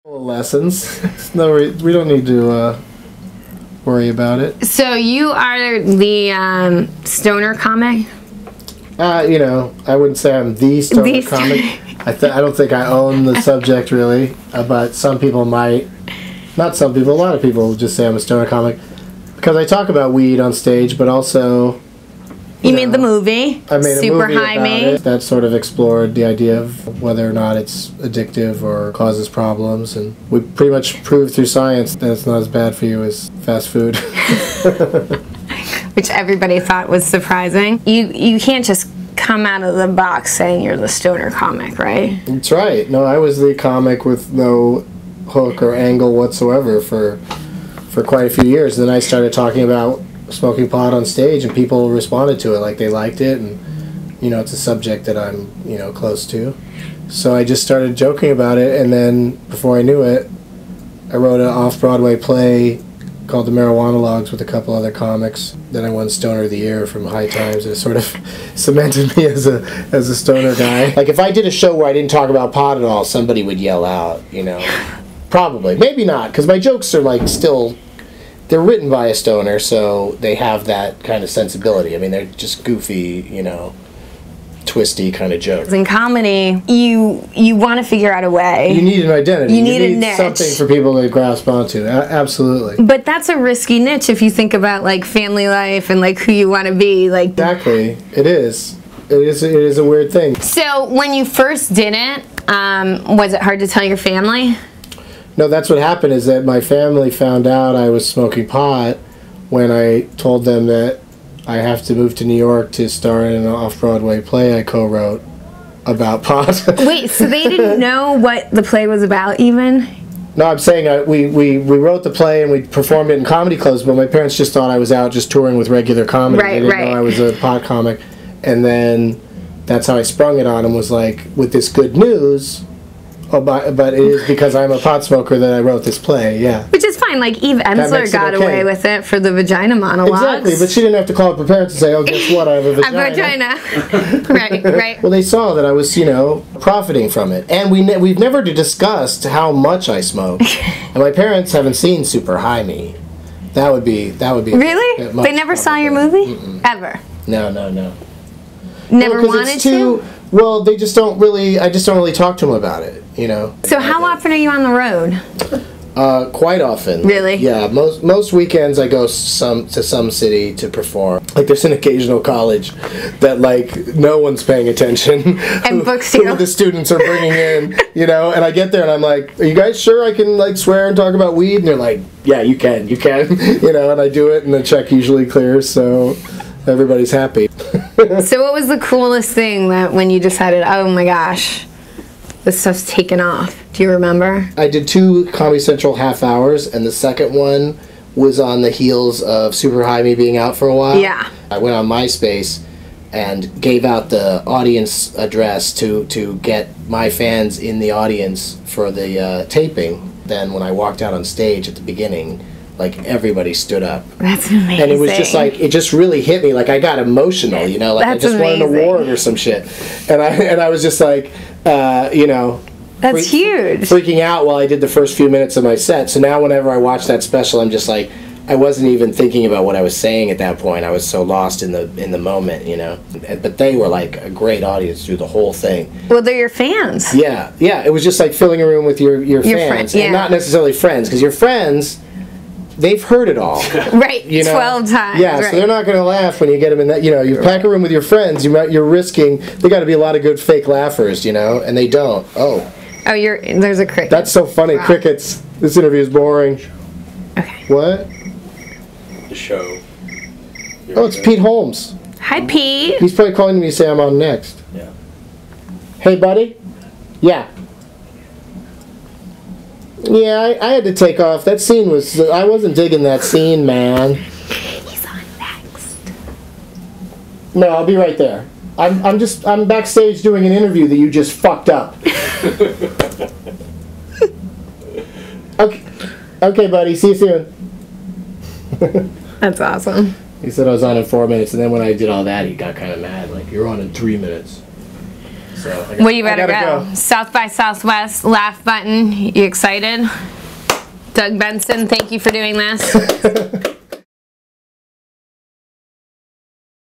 Lessons. No, we don't need to worry about it. So you are the stoner comic? You know, I wouldn't say I'm the stoner comic. I don't think I own the subject really, but some people might. Not some people, a lot of people just say I'm a stoner comic because I talk about weed on stage, but also. You made the movie. I made Super a movie High about Me. it that sort of explored the idea of whether or not it's addictive or causes problems, and we pretty much proved through science that it's not as bad for you as fast food. Which everybody thought was surprising. You can't just come out of the box saying you're the stoner comic, right? That's right. No, I was the comic with no hook or angle whatsoever for quite a few years. And then I started talking about smoking pot on stage, and people responded to it, like they liked it, and you know, it's a subject that I'm, you know, close to. So I just started joking about it, and then before I knew it, I wrote an off-Broadway play called The Marijuana Logs with a couple other comics. Then I won Stoner of the Year from High Times. It sort of cemented me as a stoner guy. Like if I did a show where I didn't talk about pot at all, somebody would yell out, you know. Probably. Maybe not, because my jokes are like still, they're written by a stoner, so they have that kind of sensibility. I mean, they're just goofy, you know, twisty kind of jokes. In comedy, you want to figure out a way. You need an identity. You need a niche. Something for people to grasp onto. Absolutely. But that's a risky niche if you think about like family life and like who you want to be. Like exactly, it is. It is a weird thing. So when you first did it, was it hard to tell your family? No, that's what happened, is that my family found out I was smoking pot when I told them that I have to move to New York to star in an off-Broadway play I co-wrote about pot. Wait, so they didn't know what the play was about even? No, I'm saying we wrote the play and we performed it in comedy clubs, but my parents just thought I was out just touring with regular comedy. Right, they didn't know I was a pot comic. And then that's how I sprung it on them, was like, with this good news... Oh, but it is because I'm a pot smoker that I wrote this play, yeah. Which is fine. Like Eve Ensler got away with it for the vagina monologues. Exactly, but she didn't have to call up her parents and say, "Oh, guess what? I have a vagina." A vagina. Right. Well, they saw that I was, you know, profiting from it, and we've never discussed how much I smoke. And my parents haven't seen Super High Me. That would be really. They never saw your movie ever. No. Never wanted to. Well, they just don't really. I just don't really talk to them about it, you know. So how often are you on the road? Quite often. Really? Yeah. Most weekends I go to some city to perform. Like there's an occasional college that like no one's paying attention. And books you. Who the students are bringing in, you know. And I get there and I'm like, "Are you guys sure I can like swear and talk about weed?" And they're like, "Yeah, you can, you know." And I do it, and the check usually clears, so everybody's happy. So what was the coolest thing that when you decided, oh my gosh, this stuff's taken off? Do you remember? I did 2 Comedy Central half hours, and the second one was on the heels of Super High Me being out for a while. Yeah. I went on MySpace and gave out the audience address to get my fans in the audience for the taping. Then when I walked out on stage at the beginning, like everybody stood up. That's amazing. And it was just like, it just really hit me. Like I got emotional, you know, like That's I just won an award or some shit. And I was just like, you know. That's huge. Freaking out while I did the first few minutes of my set. So now whenever I watch that special, I'm just like, I wasn't even thinking about what I was saying at that point. I was so lost in the moment, you know. But they were like a great audience through the whole thing. Well, they're your fans. Yeah. It was just like filling a room with your fans. Yeah. And not necessarily friends, because your friends... They've heard it all. Right, you know? 12 times. Yeah, right. so they're not going to laugh when you get them in that, you know, you pack a room with your friends, you're risking, they got to be a lot of good fake laughers, you know, and they don't. Oh, there's a cricket. That's so funny, wow. Crickets. This interview is boring. Okay. What? The show. Oh, it's Pete Holmes. Hi, Pete. He's probably calling me to say I'm on next. Yeah. Hey, buddy? Yeah. Yeah, I had to take off. That scene was... I wasn't digging that scene, man. He's on next. No, I'll be right there. I'm backstage doing an interview that you just fucked up. Okay, buddy. See you soon. That's awesome. He said I was on in 4 minutes, and then when I did all that, he got kind of mad. Like, you're on in 3 minutes. So Well, you better gotta go. South by Southwest, laugh button. You excited? Doug Benson, thank you for doing this.